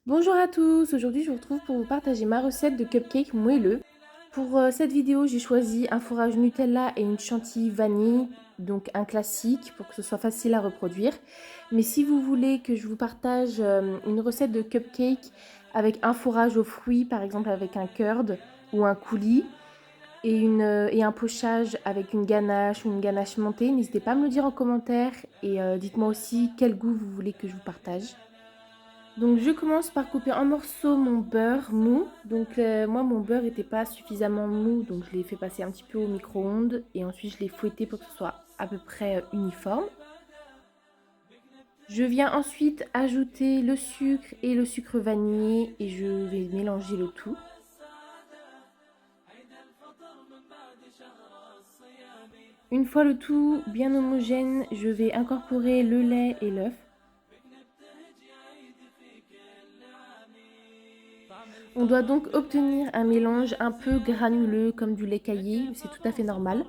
Bonjour à tous, aujourd'hui je vous retrouve pour vous partager ma recette de cupcake moelleux. Pour cette vidéo, j'ai choisi un fourrage Nutella et une chantilly vanille, donc un classique pour que ce soit facile à reproduire. Mais si vous voulez que je vous partage une recette de cupcake avec un fourrage aux fruits, par exemple avec un curd ou un coulis, et un pochage avec une ganache ou une ganache montée, n'hésitez pas à me le dire en commentaire et dites-moi aussi quel goût vous voulez que je vous partage. Donc je commence par couper en morceaux mon beurre mou. Donc moi mon beurre n'était pas suffisamment mou, donc je l'ai fait passer un petit peu au micro-ondes et ensuite je l'ai fouetté pour que ce soit à peu près uniforme. Je viens ensuite ajouter le sucre et le sucre vanillé et je vais mélanger le tout. Une fois le tout bien homogène, je vais incorporer le lait et l'œuf. On doit donc obtenir un mélange un peu granuleux comme du lait caillé, c'est tout à fait normal.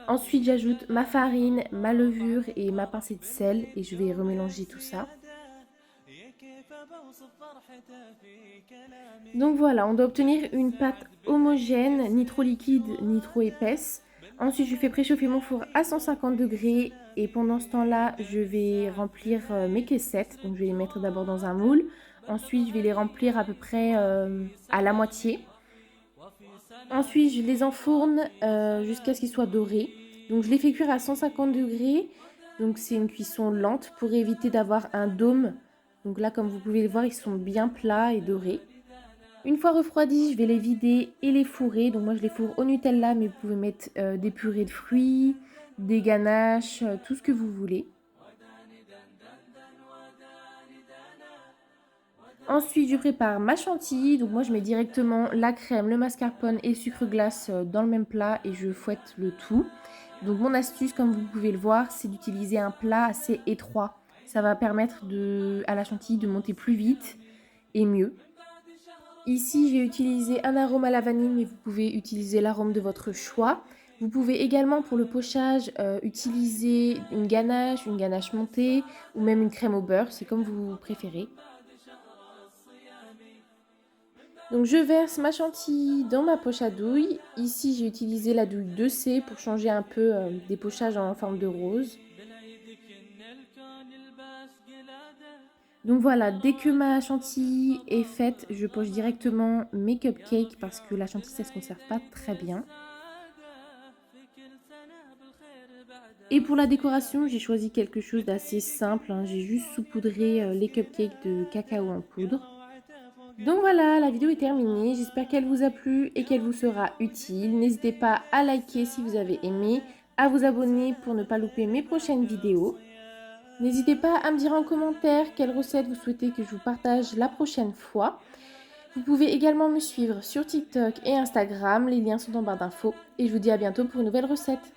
Ensuite, j'ajoute ma farine, ma levure et ma pincée de sel et je vais remélanger tout ça. Donc voilà, on doit obtenir une pâte homogène, ni trop liquide ni trop épaisse. Ensuite, je fais préchauffer mon four à 150 degrés et pendant ce temps-là, je vais remplir mes caissettes. Donc je vais les mettre d'abord dans un moule. Ensuite, je vais les remplir à peu près à la moitié. Ensuite, je les enfourne jusqu'à ce qu'ils soient dorés. Donc je les fais cuire à 150 degrés. Donc c'est une cuisson lente pour éviter d'avoir un dôme. Donc là, comme vous pouvez le voir, ils sont bien plats et dorés. Une fois refroidis, je vais les vider et les fourrer. Donc moi, je les fourre au Nutella, mais vous pouvez mettre des purées de fruits, des ganaches, tout ce que vous voulez. Ensuite, je prépare ma chantilly. Donc moi, je mets directement la crème, le mascarpone et le sucre glace dans le même plat et je fouette le tout. Donc mon astuce, comme vous pouvez le voir, c'est d'utiliser un plat assez étroit. Ça va permettre à la chantilly de monter plus vite et mieux. Ici, j'ai utilisé un arôme à la vanille, mais vous pouvez utiliser l'arôme de votre choix. Vous pouvez également, pour le pochage, utiliser une ganache montée ou même une crème au beurre, c'est comme vous préférez. Donc je verse ma chantilly dans ma poche à douille. Ici, j'ai utilisé la douille 2C pour changer un peu des pochages en forme de rose. Donc voilà, dès que ma chantilly est faite, je poche directement mes cupcakes parce que la chantilly, ça se conserve pas très bien. Et pour la décoration, j'ai choisi quelque chose d'assez simple, hein. J'ai juste saupoudré les cupcakes de cacao en poudre. Donc voilà, la vidéo est terminée. J'espère qu'elle vous a plu et qu'elle vous sera utile. N'hésitez pas à liker si vous avez aimé, à vous abonner pour ne pas louper mes prochaines vidéos. N'hésitez pas à me dire en commentaire quelle recette vous souhaitez que je vous partage la prochaine fois. Vous pouvez également me suivre sur TikTok et Instagram, les liens sont en barre d'infos. Et je vous dis à bientôt pour une nouvelle recette.